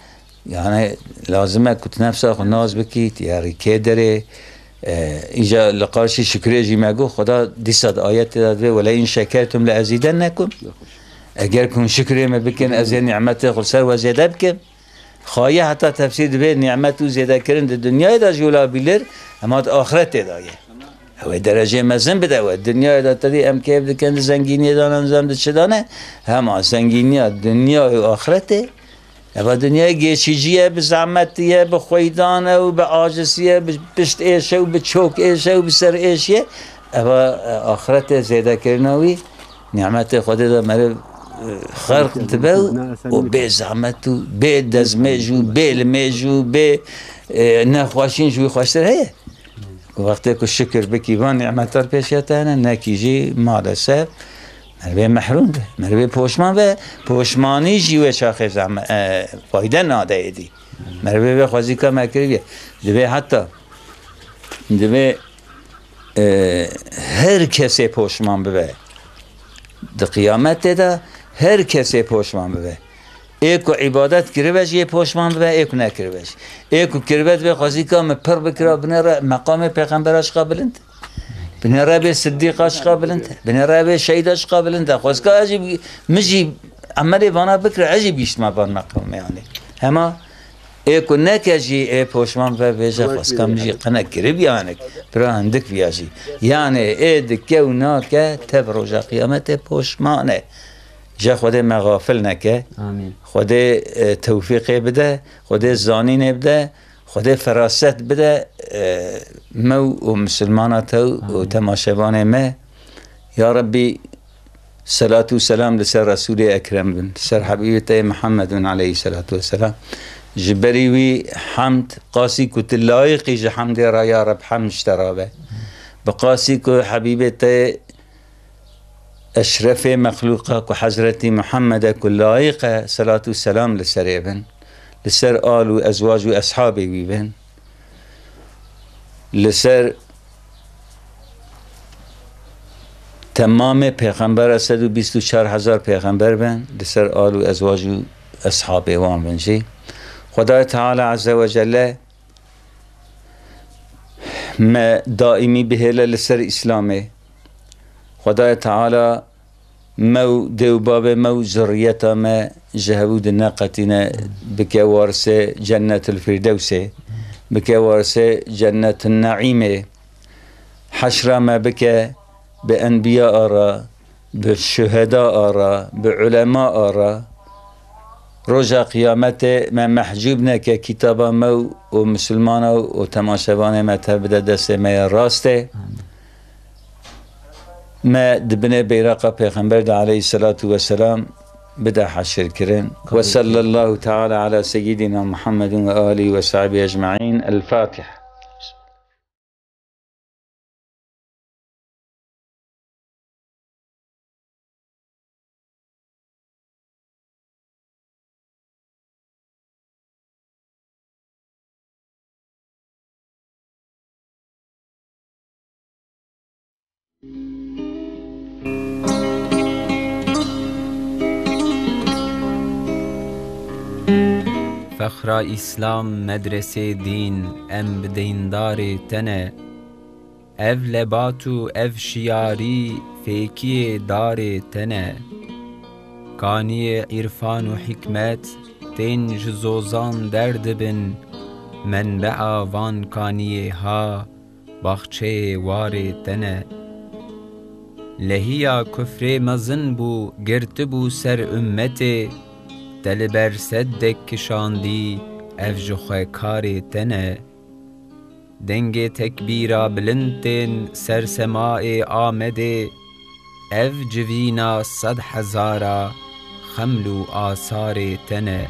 يعني لازمه كنت نفسه خو ناز بكيت يعني كدره اینجا لقارشی شکری جی مگو خدا دیصد آیت داده ولی این شکرتم لازیدنکم اگر کن شکری ما بکن از نعمت خود سر و زیاده بکن خواهی حتی تفسیر به نعمت و زیاده کردن در دنیای دا جولا بیلر اما آخرت دایه و درجه مزن بده و دنیای دا تدی ام که بکن زنگینی دانم زم چه دانه هم زنگینی دنیای و آخرته و دنیای گیشیجیه به زحمتیه به خویدانه و به عاجزیه به پشت ایشه و به چوک ایشه و به سر ایشه و آخرت زیاده کرنوی نعمت خود دا مره خرق انتبه و به زحمت و به دزمجو به لمجو به نخواشین جوی خواشتر هیه وقتی که شکر بکی وان نعمتار پیشیتانه نکیجی مالسه مروی محروم به مروی پوشمان به پوشمانی جیوه شاخه فایده ناده ایدی مروی به خوازی که مکری بیه دوی حتی دوی هر کسی پوشمان ببه در قیامت ده هر کسی پوشمان ببه ایکو عبادت کربش یه پوشمان ببه ایکو نکربش ایکو کربت به خوازی که پر بکره بنره مقام پیغمبرش قابلند بنره به صدیقش قابلند بنره به شهیدش قابلند خواسته عجیب مجی عملی وانا بکره عجیب بیشتر بان مقام یعنی اما ایکو نکجی ای پوشمان به ویژه خواسته مجی قنک کرب یعنی برای هندک بیاجی یعنی ای دکه و ناکه تب روژه قیامت پوشمانه جا خود مغافل نکه خود توفیق بده خود زانین بده خدا فراست بده مو و مسلمانات و تماشوان ما یا ربی صلاة و سلام لسر رسول اکرم بن سر حبیبت محمد علیه الصلاة والسلام جبریوی حمد قاسی کت لایقی جه حمد را یا رب حمد اشترابه بقاسی که حبیبت اشرف مخلوقه که حضرت محمد که لایقه صلاة و سلام لسر ابن لسر آل و ازواج و اصحابی ویبن لسر تمام پیغمبر 124,000 پیغمبر بن لسر آل و ازواج و اصحابی وان بنجی خدای تعالی عز و جل ما دائمی بهله لسر اسلامه خدای تعالی مو دو باب مو ذريتا ما جهود ناقتنا بك وارث جنة الفردوس بك وارث جنة النعيم حشر ما بك بأنبياء أرى بالشهداء أرى بعلماء أرى رجع قيامته ما محجوبنا ككتابا مو ومسلمان وتماشبان ما تبدأ دست ما راسته ما دبنه بیرق پیغمبر علیه الصلاة والسلام بدا حشر كرن. وصلى الله تعالى على سيدنا محمد وآله وصحبه أجمعين. الفاتحة. فخرا اسلام مدرسه دین ام بدیندار تنه اف لباتو اف شیاری فیکی دار تنه کانی عرفان و حکمت تین جزوزان درد بن منبع وان کانی ها بخچه وار تنه لهیا کفر مزن بو گرتبو سر امته دلبر صدک کشاندی افجخ کار تنه دنگ تکبیرا بلندن سر سماع آمده اف جوینا 100,000 خملو آثار تنه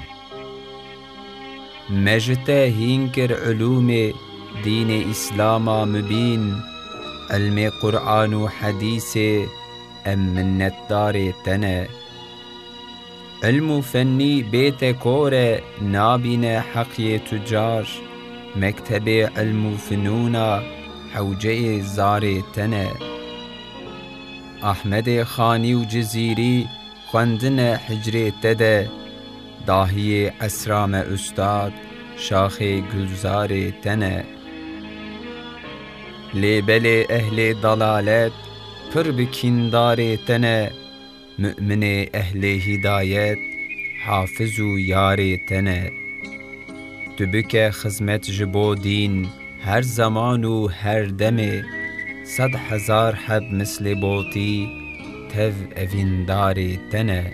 مجته هینکر علوم دین اسلاما مبین علم قرآن و حدیث ام منت دار تنه علم فنی بیت کور نابین حقی تجار مکتب علم فنونا حوجه زار تنه احمد خانی و جزیری خواندن حجر تده داهی اسرام استاد شاخ گلزار تنه لیبل اهل ضلالت پر بکیندار تنه مؤمن اهل هدایت حافظ و یار تنه تبک خدمت جبو دین هر زمان و هر دمه 100,000 حب مثل بوتی تف اویندار تنه